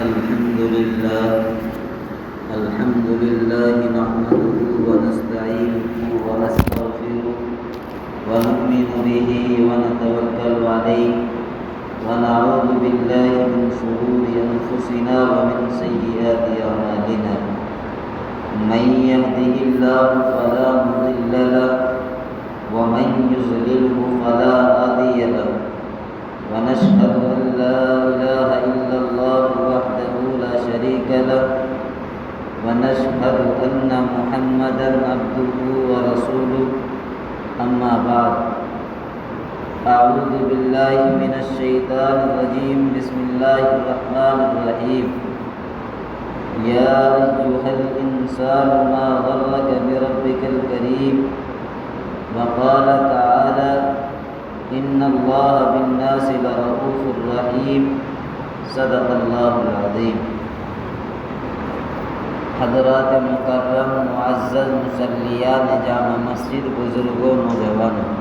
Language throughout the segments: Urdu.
الحمد لله الحمد لله نحمده ونستعينه ونستغفره ونؤمن به ونتوكل عليه ونعوذ بالله من شرور أنفسنا ومن سيئات أعمالنا من يهده الله فلا مضل له ومن يضلله فلا هادي له ونشهد أن لا إله إلا الله وحده لا شريك له ونشهد أن محمدا عبده ورسوله أما بعد أعوذ بالله من الشيطان الرجيم بسم الله الرحمن الرحيم يا أيها الإنسان ما غرك بربك الكريم وقال تعالى إن الله بالناس لرؤوف رحيم صدق الله العظيم۔ حضرات مکرم معزز مصلیان جامع مسجد، بزرگوں، نوجوانوں،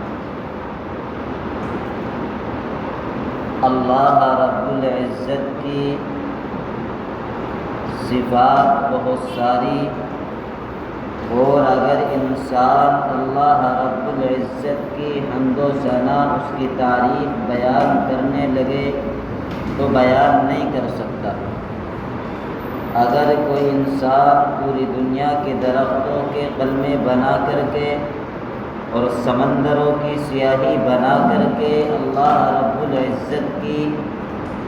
اللہ رب العزت کی صفات بہت ساری، اور اگر انسان اللہ رب العزت کی حمد و ثنا، اس کی تعریف بیان کرنے لگے تو بیان نہیں کر سکتا۔ اگر کوئی انسان پوری دنیا کے درختوں کے قلمے بنا کر کے اور سمندروں کی سیاہی بنا کر کے اللہ رب العزت کی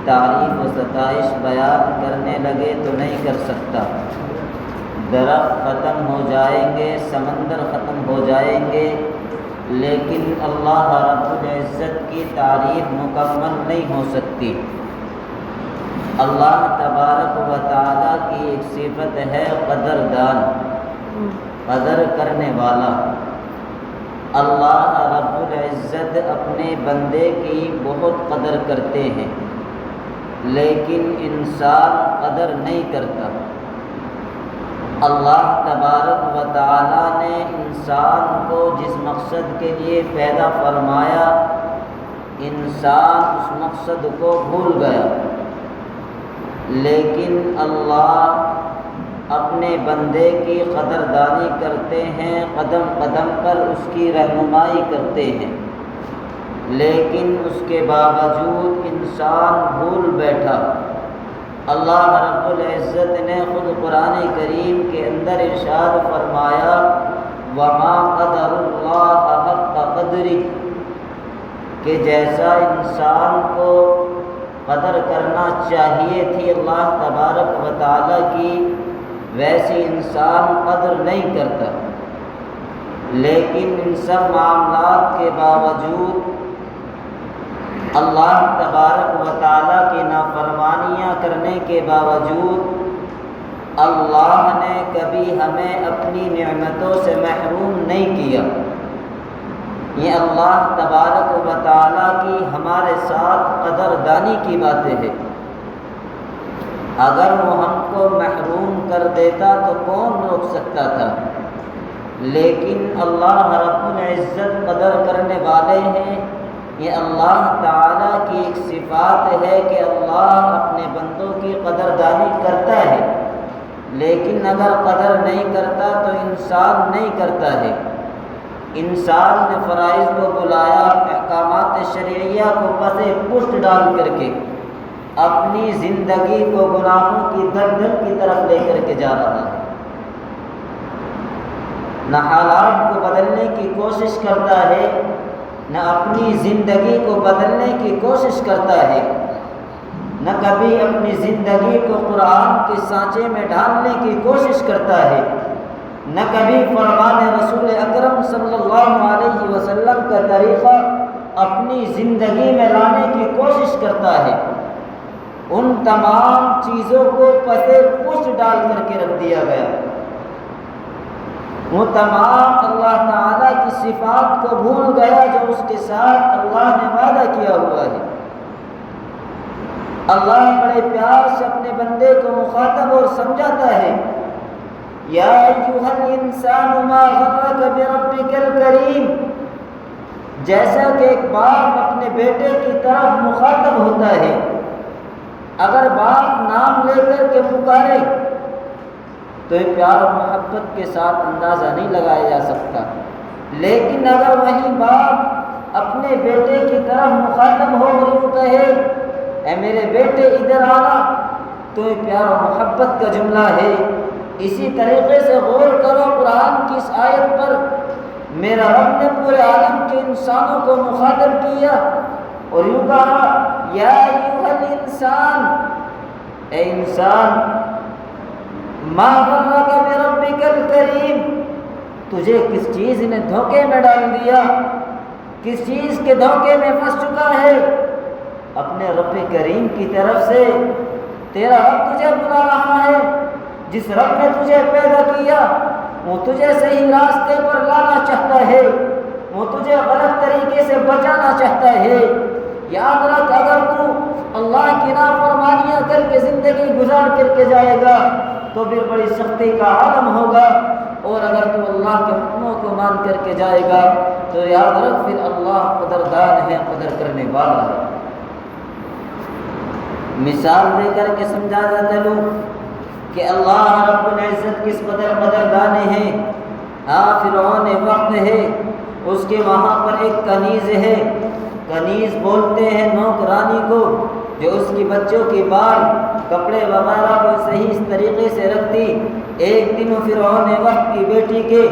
تعریف و ستائش بیان کرنے لگے تو نہیں کر سکتا۔ درخت ختم ہو جائیں گے، سمندر ختم ہو جائیں گے، لیکن اللہ رب العزت کی تعریف مکمل نہیں ہو سکتی۔ اللہ تبارک و تعالیٰ کی ایک صفت ہے قدردان، قدر کرنے والا۔ اللہ رب العزت اپنے بندے کی بہت قدر کرتے ہیں، لیکن انسان قدر نہیں کرتا۔ اللہ تبارک و تعالیٰ نے انسان کو جس مقصد کے لیے پیدا فرمایا، انسان اس مقصد کو بھول گیا، لیکن اللہ اپنے بندے کی قدردانی کرتے ہیں، قدم قدم پر اس کی رہنمائی کرتے ہیں، لیکن اس کے باوجود انسان بھول بیٹھا۔ اللہ رب العزت نے خود قرآن کریم کے اندر ارشاد فرمایا وَمَا قَدَرُ اللَّهَ حَقَّ قَدْرِهِ، کہ جیسا انسان کو قدر کرنا چاہیے تھی اللہ تبارک و تعالیٰ کی، ویسی انسان قدر نہیں کرتا۔ لیکن ان سب معاملات کے باوجود اللہ تبارک و تعالیٰ کی نافرمانیاں کرنے کے باوجود اللہ نے کبھی ہمیں اپنی نعمتوں سے محروم نہیں کیا۔ یہ اللہ تبارک و تعالیٰ کی ہمارے ساتھ قدردانی کی باتیں ہیں۔ اگر وہ ہم کو محروم کر دیتا تو کون روک سکتا تھا؟ لیکن اللہ رب العزت قدر کرنے والے ہیں۔ یہ اللہ تعالیٰ کی ایک صفات ہے کہ اللہ اپنے بندوں کی قدردانی کرتا ہے، لیکن اگر قدر نہیں کرتا تو انسان نہیں کرتا ہے۔ انسان نے فرائض کو بلایا، احکامات شرعیہ کو پس پشت ڈال کر کے اپنی زندگی کو گناہوں کی دلدل کی طرف لے کر کے جا رہا ہے۔ نہ حالات کو بدلنے کی کوشش کرتا ہے، نہ اپنی زندگی کو بدلنے کی کوشش کرتا ہے، نہ کبھی اپنی زندگی کو قرآن کے سانچے میں ڈالنے کی کوشش کرتا ہے، نہ کبھی فرمان رسول اکرم صلی اللہ علیہ وسلم کا طریقہ اپنی زندگی میں لانے کی کوشش کرتا ہے۔ ان تمام چیزوں کو پسے پشت ڈال کر کے رکھ دیا گیا۔ وہ تمام اللہ تعالیٰ کی صفات کو بھول گیا جو اس کے ساتھ اللہ نے وعدہ کیا ہوا ہے۔ اللہ بڑے پیار سے اپنے بندے کو مخاطب اور سمجھاتا ہے یا ایھا الانسان ما غرک بربک الکریم، جیسا کہ ایک باپ اپنے بیٹے کی طرف مخاطب ہوتا ہے اگر باپ نام لے کر کے پکارے تو یہ پیار اور محبت کے ساتھ اندازہ نہیں لگایا جا سکتا، لیکن اگر وہی باپ اپنے بیٹے کی طرف مخاطب ہو اور یوں کہے اے میرے بیٹے ادھر آنا، تو یہ پیار و محبت کا جملہ ہے۔ اسی طریقے سے غور کرو قرآن کی اس آیت پر، میرا رب نے پورے عالم کے انسانوں کو مخاطب کیا اور یوں کہا یا ایھا الانسان، اے انسان، ما غرک بربک الکریم، تجھے کس چیز نے دھوکے میں ڈال دیا، کس چیز کے دھوکے میں پھنس چکا ہے؟ اپنے رب کریم کی طرف سے تیرا رب تجھے بلا رہا ہے۔ جس رب نے تجھے پیدا کیا وہ تجھے صحیح راستے پر لانا چاہتا ہے، وہ تجھے غلط طریقے سے بچانا چاہتا ہے۔ یاد رکھ، اگر تو اللہ کی نافرمانیاں کر کے زندگی گزار کر کے جائے گا تو پھر بڑی سختی کا عالم ہوگا، اور اگر تو اللہ کے حکموں کو مان کر کے جائے گا تو یاد رکھ پھر اللہ قدردان ہے، قدر کرنے والا ہے۔ مثال دے کر کے سمجھاتا چلوں کہ اللہ رب العزت کس قدر قدردان ہے۔ ہاں، فرعون وقت ہے، اس کے وہاں پر ایک کنیز ہے، کنیز بولتے ہیں نوکرانی کو، جو اس کی بچوں کی بال کپڑے وغیرہ کو صحیح اس طریقے سے رکھتی۔ ایک دن فرعون وقت کی بیٹی کے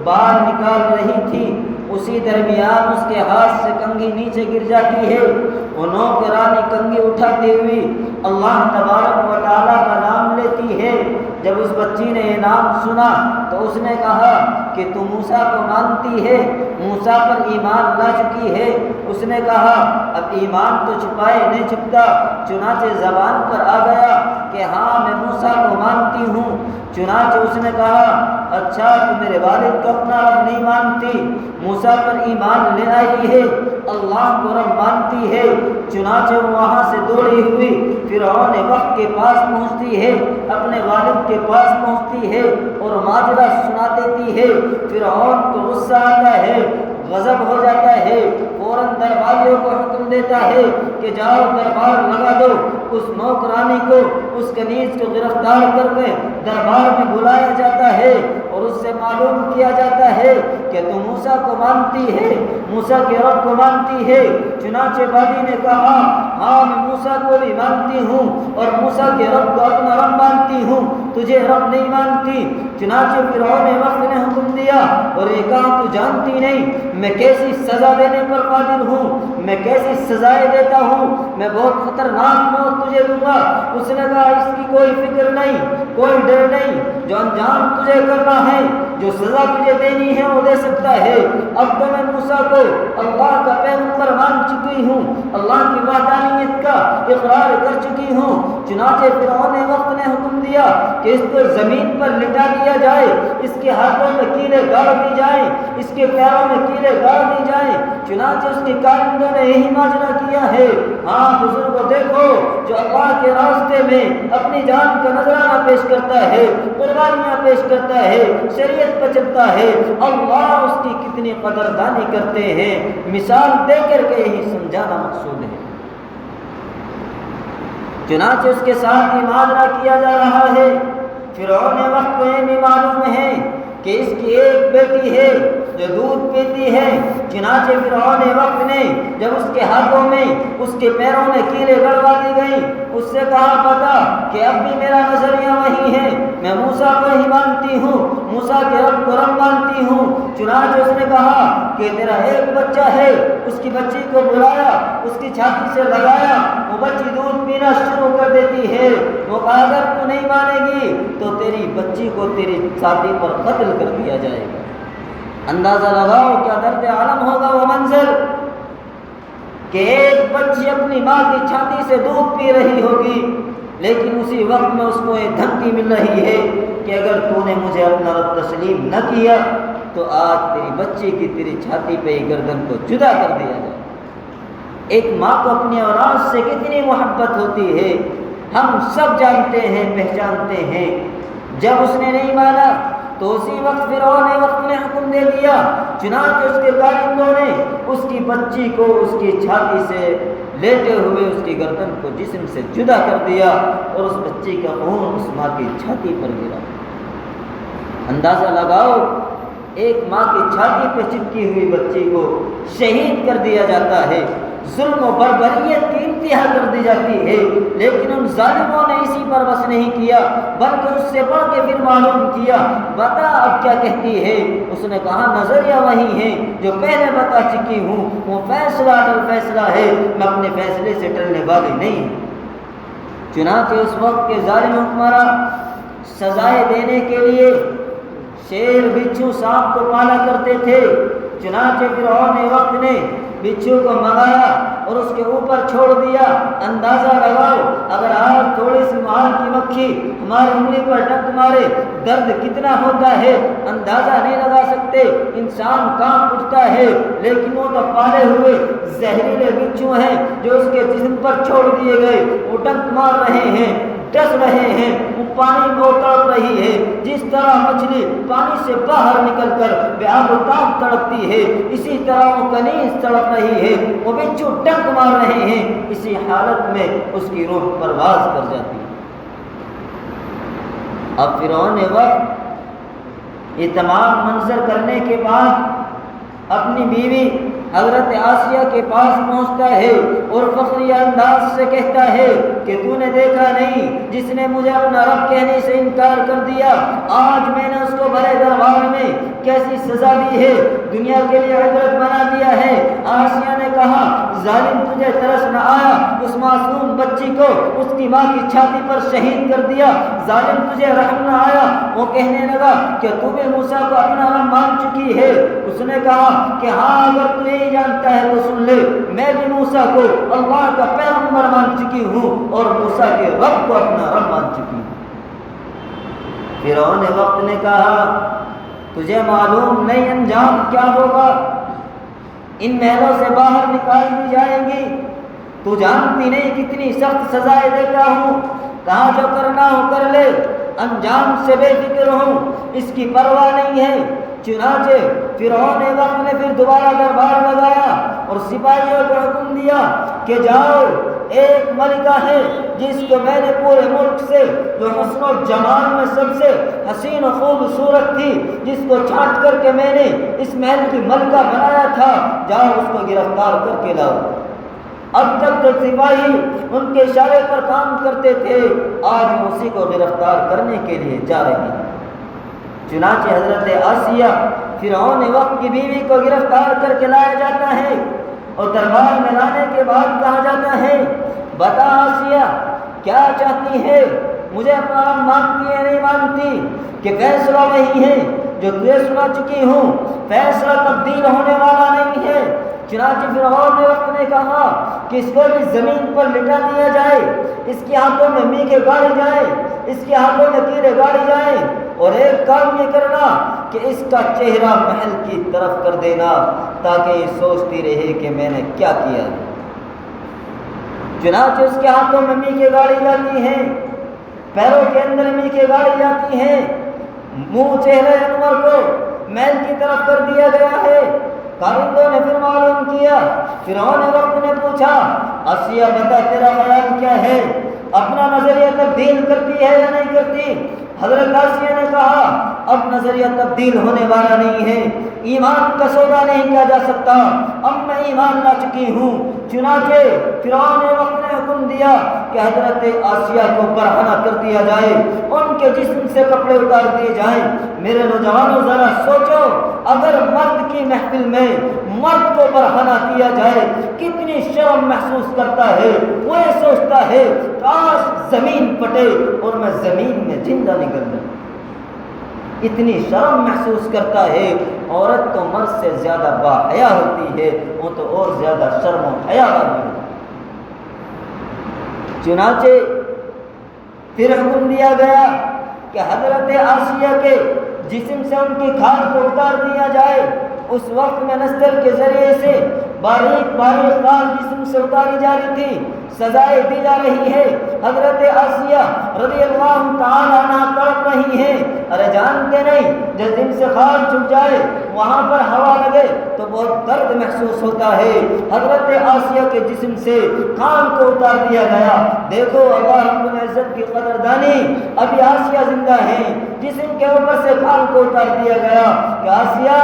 بال نکال رہی تھی، اسی درمیان اس کے ہاتھ سے کنگھی نیچے گر جاتی ہے، وہ نوکرانی کنگھی اٹھاتی ہوئی اللہ تبارک و تعالیٰ کا نام لیتی ہے۔ جب اس بچی نے یہ نام سنا تو اس نے کہا کہ تو موسیٰ کو مانتی ہے، موسیٰ پر ایمان لا چکی ہے۔ اس نے کہا اب ایمان تو چھپائے نہیں چھپتا، چنانچہ زبان پر آ گیا کہ ہاں میں موسیٰ کو مانتی ہوں۔ چنانچہ اس نے کہا اچھا تو میرے والد کو اپنا رب نہیں مانتی، موسیٰ پر ایمان لے آئی ہے، اللہ کو رب مانتی ہے۔ چنانچہ وہ وہاں سے دوڑی ہوئی فرعون وقت کے پاس پہنچتی ہے، اپنے والد کے پاس پہنچتی ہے اور ماجرا سنا دیتی ہے۔ فرعون کو غصہ آتا ہے، غضب ہو جاتا ہے، فوراً درباریوں کو حکم دیتا ہے کہ جاؤ دربار لگا دو، اس نوکرانی کو، اس کنیز کو گرفتار کر کے دربار میں بلایا جاتا ہے اور اس سے معلوم کیا جاتا ہے کہ تم موسیٰ کو مانتی ہے، موسیٰ کے رب کو مانتی ہے۔ چنانچہ بادی نے کہا ہاں میں موسیٰ کو بھی مانتی ہوں اور موسیٰ کے رب کو اپنا رب مانتی ہوں، تجھے رب نہیں مانتی۔ چنانچہ فرعون وقت نے حکم دیا اور یہ کہا تو جانتی نہیں میں کیسی سزا دینے پر قادر ہوں، میں کیسی سزائیں دیتا ہوں، میں بہت خطرناک موت تجھے دوں گا۔ اس نے کہا اس کی کوئی فکر نہیں، کوئی ڈر نہیں، جو انجام تجھے کرنا ہے، جو سزا تجھے دینی ہے وہ دے سکتا ہے۔ اب تو میں موسیٰ کو اللہ کا پیغمبر مان چکی ہوں، اللہ کی وحدانیت کا اقرار کر چکی ہوں۔ چنانچہ فرعون وقت نے حکم دیا کہ اس کو زمین پر لٹا دیا جائے، اس کے ہاتھوں میں کیلیں گاڑ دی جائیں، اس کے پیروں میں کیلیں گاڑ دی جائیں۔ چنانچہ اس کے کارندوں نے یہی ماجرا کیا ہے۔ ہاں بزرگوں دیکھو، جو اللہ کے راستے میں اپنی جان کا نذرانہ پیش کرتا ہے، قربانیاں پیش کرتا ہے، شریعت پر چلتا ہے، اللہ اس کی کتنی قدردانی کرتے ہیں۔ مثال دے کر کے یہی سمجھانا مقصود ہے۔ چنانچہ اس کے ساتھ یہ ماجرا کیا جا رہا ہے۔ فرعون وقت کو یہ بھی معلوم ہے کہ اس کی ایک بیٹی ہے جو دودھ پیتی ہے۔ چنانچہ فرعون وقت نے جب اس کے ہاتھوں میں، اس کے پیروں میں کیلیں گڑوا دی گئیں، اس سے کہا بتا کہ اب بھی میرا نظریہ وہی ہے، میں موسیٰ کو ہی مانتی ہوں، موسیٰ کے رب کو رب مانتی ہوں۔ چنانچہ اس نے کہا کہ تیرا ایک بچہ ہے، اس کی بچی کو بلایا، اس کی چھاتی سے لگایا، وہ بچی دودھ پینا شروع کر دیتی ہے۔ وہ کہا اگر تو نہیں مانے گی تو تیری بچی کو تیری چھاتی پر قتل کر دیا جائے گا۔ اندازہ لگاؤ کیا درد عالم ہوگا وہ منظر کہ ایک بچی اپنی ماں کی چھاتی سے دودھ پی رہی ہوگی، لیکن اسی وقت میں اس کو ایک دھمکی مل رہی ہے کہ اگر تو نے مجھے اپنا رب تسلیم نہ کیا تو آج تیری بچی کی تیری چھاتی پہ ہی گردن کو جدا کر دیا جائے۔ ایک ماں کو اپنی اولاد سے کتنی محبت ہوتی ہے ہم سب جانتے ہیں، پہچانتے ہیں۔ جب اس نے نہیں مانا تو اسی وقت فرعون وقت نے حکم دے دیا، چنانچہ اس کے کارندوں نے اس کی بچی کو اس کی چھاتی سے لیٹے ہوئے اس کی گردن کو جسم سے جدا کر دیا اور اس بچی کا خون اس ماں کی چھاتی پر گرا۔ اندازہ لگاؤ، ایک ماں کی چھاتی پہ چپکی ہوئی بچی کو شہید کر دیا جاتا ہے، ظلم و بربریت کی انتہا کر دی جاتی ہے، لیکن ان ظالموں نے اسی پر بس نہیں کیا بلکہ اس سے بڑھ کے پھر معلوم کیا۔ بتا اب کیا کہتی ہے؟ اس نے کہا نظریہ وہی ہے جو پہلے بتا چکی ہوں، وہ فیصلہ اٹل فیصلہ ہے، میں اپنے فیصلے سے ٹلنے والی نہیں ہوں۔ چنانچہ اس وقت کے ظالم حکمراں سزائے دینے کے لیے شیر بچھو سانپ کو پالا کرتے تھے۔ چنانچہ فرعون وقت نے بچھو کو منگایا اور اس کے اوپر چھوڑ دیا۔ اندازہ لگاؤ، اگر آج تھوڑی سی مار کی مکھی ہماری انگلی پر ڈنک مارے درد کتنا ہوتا ہے اندازہ نہیں لگا سکتے، انسان کانپ اٹھتا ہے، لیکن وہ تو پالے ہوئے زہریلے بچھو ہیں جو اس کے جسم پر چھوڑ دیے گئے، وہ ڈنک مار رہے ہیں، ڈس رہے ہیں، وہ پانی میں تڑپ رہی ہے۔ جس طرح مچھلی پانی سے باہر نکل کر بے آب و تاب تڑپتی ہے، اسی طرح وہ کنیز تڑپ رہی ہے، وہ بچھو ڈنک مار رہے ہیں۔ اسی حالت میں اس کی روح پرواز کر جاتی ہے۔ اب فرعون وقت یہ تمام منظر کرنے کے بعد اپنی بیوی حضرت آسیہ کے پاس پہنچتا ہے اور فخریہ انداز سے کہتا ہے کہ تو نے دیکھا نہیں جس نے مجھے اپنا رب کہنے سے انکار کر دیا، آج میں نے اس کو بڑے دربار میں کیسی سزا دی ہے، دنیا کے لیے عبرت بنا دیا ہے۔ آسیہ نے کہا ظالم تجھے ترس نہ آیا، اس معصوم بچی کو اس کی ماں کی چھاتی پر شہید کر دیا، ظالم تجھے رحم نہ آیا۔ وہ کہنے لگا کہ تو بھی موسیٰ کو اپنا رب مان چکی ہے۔ اس نے کہا کہ ہاں اگر تو یہی جانتا ہے تو سن لے، میں بھی موسیٰ کو اللہ کا پیغمبر مان چکی ہوں اور موسیٰ کے رب کو اپنا رب مان چکی ہوں۔ فرعون وقت نے کہا تجھے معلوم نہیں انجام کیا ہوگا، ان محلوں سے باہر نکال دی جائیں گی، تو جانتی نہیں کتنی سخت سزائیں دیتا ہوں، کہاں جو کرنا ہو کر لے، انجام سے بے فکر ہوں، اس کی پرواہ نہیں ہے۔ چنانچہ فرعون وقت نے پھر دوبارہ دربار لگایا اور سپاہیوں کو حکم دیا کہ جاؤ، ایک ملکہ ہے جس کو میں نے پورے ملک سے، جو حسن و جمال میں سب سے حسین و خوبصورت تھی، جس کو چھانٹ کر کے میں نے اس محل کی ملکہ بنایا تھا، جاؤ اس کو گرفتار کر کے لاؤ۔ اب تک تو سپاہی ان کے اشارے پر کام کرتے تھے، آج اسی کو گرفتار کرنے کے لیے جا رہے ہیں۔ چنانچہ حضرت آسیہ فرعون وقت کی بیوی کو گرفتار کر کے لایا جاتا ہے اور دربار میں لانے کے بعد کہا جاتا ہے بتا آسیہ کیا چاہتی ہے، مجھے اپنا رب مانتی ہے نہیں مانتی؟ کہ فیصلہ وہی ہے جو تجھے سنا چکی ہوں، فیصلہ تبدیل ہونے والا نہیں ہے۔ چنانچہ فرعون نے وقت نے کہا کہ اس کو بھی زمین پر لٹا دیا جائے، اس کے ہاتھوں میں میخیں گاڑی جائے، اس کے ہاتھوں میں تیرے گاڑی جائیں، اور ایک کام یہ کرنا کہ اس کا چہرہ محل کی طرف کر دینا تاکہ یہ سوچتی رہے کہ میں نے کیا کیا۔ چنانچہ اس کے ہاتھوں میں میخیں گاڑی جاتی ہیں، پیروں کے اندر میخیں گاڑی جاتی ہیں، منہ چہرے انور کو محل کی طرف کر دیا گیا ہے۔ کارندوں نے پھر معلوم کیا، فرعون وقت نے پوچھا آسیہ بتا تیرا خیال کیا ہے، اپنا نظریہ تبدیل کرتی ہے یا نہیں کرتی؟ حضرت آسیہ نے کہا اب نظریہ تبدیل ہونے والا نہیں ہے، ایمان کا سودا نہیں کیا جا سکتا، اب میں ایمان لا چکی ہوں۔ چنانچہ فرعون وقت نے حکم دیا کہ حضرت آسیہ کو برہنہ کر دیا جائے، ان کے جسم سے کپڑے اتار دیے جائیں۔ میرے نوجوانوں ذرا سوچو، اگر مرد کی محفل میں مرد کو برہنہ کیا جائے کتنی شرم محسوس کرتا ہے، وہ یہ سوچتا ہے کاش زمین پھٹے اور میں زمین میں زندہ نکل جاؤں، اتنی شرم محسوس کرتا ہے۔ عورت تو مرد سے زیادہ باحیا ہوتی ہے، وہ تو اور زیادہ شرم و حیا والی ہے۔ چنانچہ پھر حکم دیا گیا کہ حضرت آسیہ کے جسم سے ان کی کھال کو اتار دیا جائے۔ اس وقت میں نستر کے ذریعے سے باریک باریک خال جسم سے اتاری جا رہی تھی، سزائیں دی جا رہی ہے۔ حضرت آسیہ رضی اللہ تعالیٰ عنہ تڑپ رہی ہیں۔ ارے جانتے نہیں جس دن سے خال چھٹ جائے وہاں پر ہوا لگے تو بہت درد محسوس ہوتا ہے۔ حضرت آسیہ کے جسم سے خال کو اتار دیا گیا۔ دیکھو اللہ رب العزت کی قدردانی، ابھی آسیہ زندہ ہیں، جسم کے اوپر سے خال کو اتار دیا گیا کہ آسیہ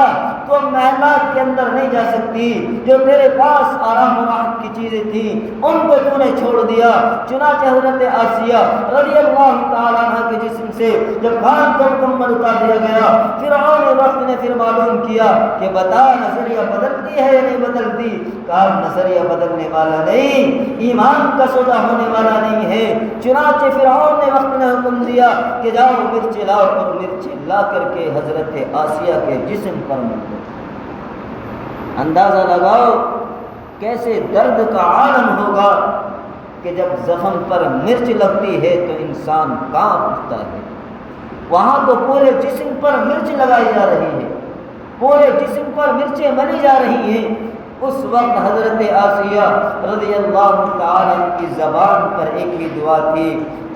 تو محلات کے اندر نہیں جا سکتی، جو تیرے پاس آرام و راحت کی چیزیں تھیں ان کو تو نے چھوڑ دیا۔ چنانچہ حضرت آسیہ رضی اللہ تعالیٰ عنہ کے جسم سے جب خال کو مکمل اتار دیا گیا، فرعون وقت نے پھر معلوم کیا کہ بتا نظریہ بدلتی ہے یا نہیں بدلتی؟ کہا نظریہ بدلنے والا نہیں، ایمان کا سودا ہونے والا نہیں ہے۔ چنانچہ فرعون نے وقت نے حکم دیا کہ جاؤ مرچ لاؤ، اور مرچ لا کر کے حضرت آسیہ کے جسم پر مل۔ اندازہ لگاؤ کیسے درد کا عالم ہوگا کہ جب زخم پر مرچ لگتی ہے تو انسان کانپ اٹھتا ہے۔ وہاں تو پورے جسم پر مرچ لگائی جا رہی ہے، پورے جسم پر مرچیں ملی جا رہی ہیں۔ اس وقت حضرت آسیہ رضی اللہ تعالیٰ عنہ کی زبان پر ایک ہی دعا تھی،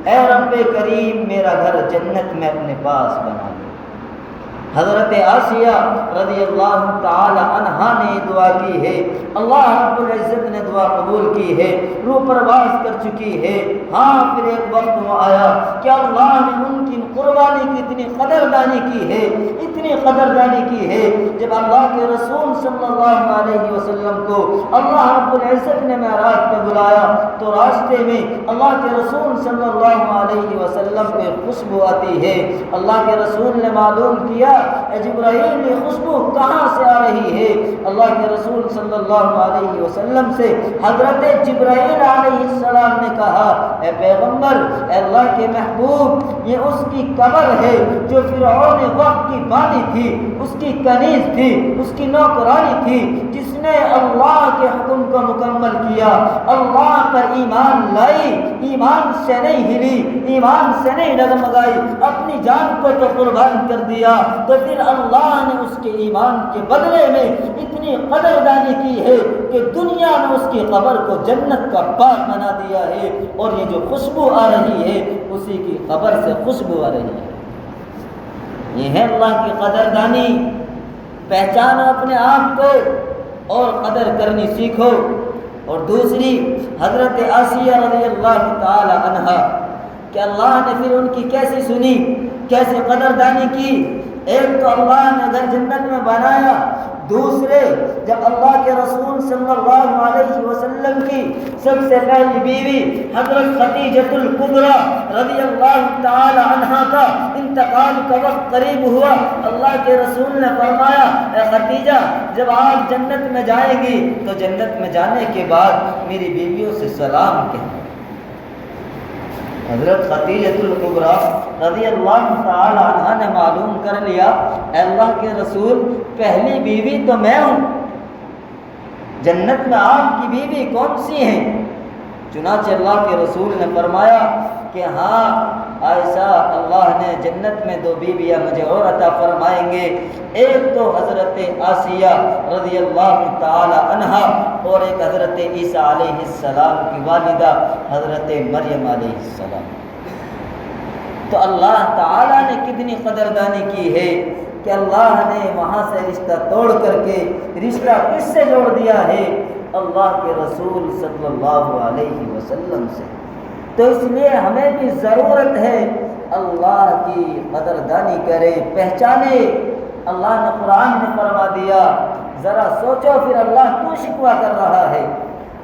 اے رب کریم میرا گھر جنت میں اپنے پاس بنا دے۔ حضرت آسیہ رضی اللہ تعالی عنہا نے دعا کی ہے، اللہ رب العزت نے دعا قبول کی ہے، روح پرواز کر چکی ہے۔ ہاں پھر ایک وقت وہ آیا کہ اللہ نے ان کی قربانی کی اتنی قدردانی کی ہے، اتنی قدردانی کی ہے، جب اللہ کے رسول صلی اللہ علیہ وسلم کو اللہ رب العزت نے معراج پہ بلایا تو راستے میں اللہ کے رسول صلی اللہ علیہ وسلم پہ خوشبو آتی ہے۔ اللہ کے رسول نے معلوم کیا اے جبرائیل یہ خوشبو کہاں سے آ رہی ہے؟ اللہ کے رسول صلی اللہ علیہ وسلم سے حضرت جبرائیل علیہ السلام نے کہا اے پیغمبر، اے اللہ کے محبوب، یہ اس کی قبر ہے جو فرعون وقت کی بانی تھی، اس کی کنیز تھی، اس کی نوکرانی تھی، جس نے اللہ کے حکم کو مکمل کیا، اللہ پر ایمان لائی، ایمان سے نہیں ہلی، ایمان سے نہیں ڈگمگائی، اپنی جان کو تو قربان کر دیا، تو پھر اللہ نے اس کے ایمان کے بدلے میں اتنی قدردانی کی ہے کہ دنیا میں اس کی قبر کو جنت کا باغ بنا دیا ہے، اور یہ جو خوشبو آ رہی ہے اسی کی قبر سے خوشبو آ رہی ہے۔ یہ ہے اللہ کی قدردانی۔ پہچانو اپنے آپ کو اور قدر کرنی سیکھو۔ اور دوسری حضرت آسیہ رضی اللہ تعالی عنہا کہ اللہ نے پھر ان کی کیسی سنی، کیسے قدردانی کی۔ ایک تو اللہ نے گھر جنت میں بنایا، دوسرے جب اللہ کے رسول صلی اللہ علیہ وسلم کی سب سے پہلی بیوی حضرت خدیجۃ الکبریٰ رضی اللہ تعالی عنہا کا انتقال کا وقت قریب ہوا، اللہ کے رسول نے فرمایا اے خدیجہ جب آپ جنت میں جائیں گی تو جنت میں جانے کے بعد میری بیویوں سے سلام کہنا۔ حضرت خدیجۃ الکبریٰ رضی اللہ تعالی عنہا نے معلوم کر لیا اے اللہ کے رسول پہلی بیوی تو میں ہوں، جنت میں آپ کی بیوی کون سی ہیں؟ چنانچہ اللہ کے رسول نے فرمایا کہ ہاں عائشہ، اللہ نے جنت میں 2 بیویاں مجھے اور عطا فرمائیں گے، ایک تو حضرت آسیہ رضی اللہ تعالی عنہا اور ایک حضرت عیسیٰ علیہ السلام کی والدہ حضرت مریم علیہ السلام۔ تو اللہ تعالیٰ نے کتنی قدردانی کی ہے کہ اللہ نے وہاں سے رشتہ توڑ کر کے رشتہ کس سے جوڑ دیا ہے؟ اللہ کے رسول صلی اللہ علیہ وسلم سے۔ تو اس لیے ہمیں بھی ضرورت ہے اللہ کی قدردانی کرے، پہچانے۔ اللہ نے قرآن میں فرما دیا، ذرا سوچو پھر اللہ کیوں شکوہ کر رہا ہے،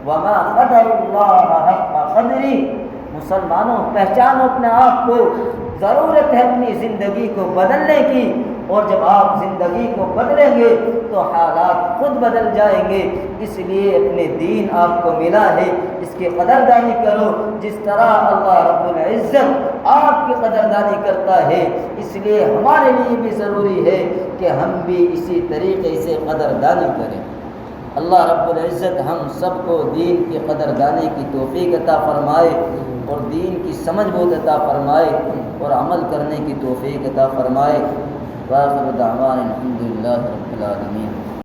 وما قدر اللہ حق قدری۔ مسلمانوں پہچانو اپنے آپ کو، ضرورت ہے اپنی زندگی کو بدلنے کی، اور جب آپ زندگی کو بدلیں گے تو حالات خود بدل جائیں گے۔ اس لیے اپنے دین آپ کو ملا ہے، اس کی قدردانی کرو جس طرح اللہ رب العزت آپ کی قدردانی کرتا ہے۔ اس لیے ہمارے لیے بھی ضروری ہے کہ ہم بھی اسی طریقے سے قدردانی کریں۔ اللہ رب العزت ہم سب کو دین کی قدردانی کی توفیق عطا فرمائے، اور دین کی سمجھ بوجھ عطا فرمائے، اور عمل کرنے کی توفیق عطا فرمائے۔ وآخر دعوانا الحمد للہ رب العالمین۔